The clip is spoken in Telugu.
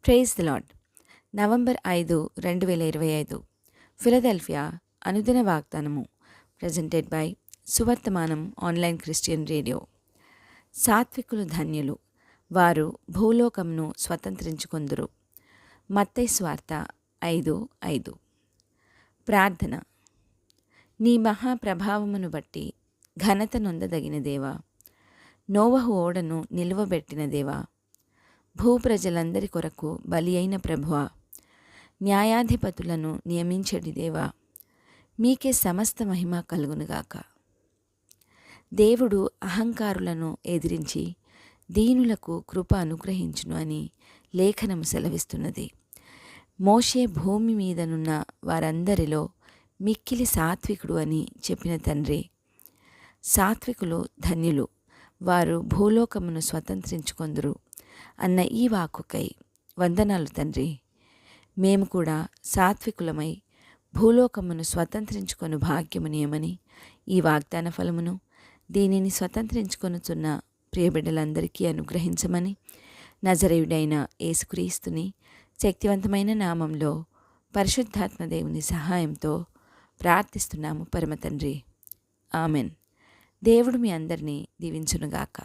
Praise the lord. November 5, 2025 Philadelphia అనుదిన వాగ్దానము presented by Suvarthamanam online Christian radio. సాత్వికులు ధన్యులు, వారు భూలోకమును స్వతంత్రించుకొందురు. మత్తయి సువార్త 5:5. ప్రార్థన. నీ మహాప్రభావమును బట్టి ఘనత నొందదగిన దేవా, నోవహు ఓడను నిలువబెట్టిన దేవా, భూప్రజలందరి కొరకు బలి అయిన ప్రభువా, న్యాయాధిపతులను నియమించడి దేవా, మీకే సమస్త మహిమ కలుగునుగాక. దేవుడు అహంకారులను ఎదిరించి దీనులకు కృప అనుగ్రహించును అని లేఖనము సెలవిస్తున్నది. మోషే భూమి మీదనున్న వారందరిలో మిక్కిలి సాత్వికుడు అని చెప్పిన తండ్రి. సాత్వికులు ధన్యులు, వారు భూలోకమును స్వతంత్రించుకొందురు అన్న ఈ వాక్కుకై వందనాలు తండ్రి. మేము కూడా సాత్వికులమై భూలోకమును స్వతంత్రించుకొని భాగ్యమునియమని ఈ వాగ్దాన ఫలమును దీనిని స్వతంత్రించుకొనుచున్న ప్రియబిడ్డలందరికీ అనుగ్రహించమని నజరేయుడైన యేసుక్రీస్తుని శక్తివంతమైన నామంలో పరిశుద్ధాత్మ దేవుని సహాయంతో ప్రార్థిస్తున్నాము పరమ తండ్రి. ఆమెన్. దేవుడు మీ అందరినీ దీవించునుగాక.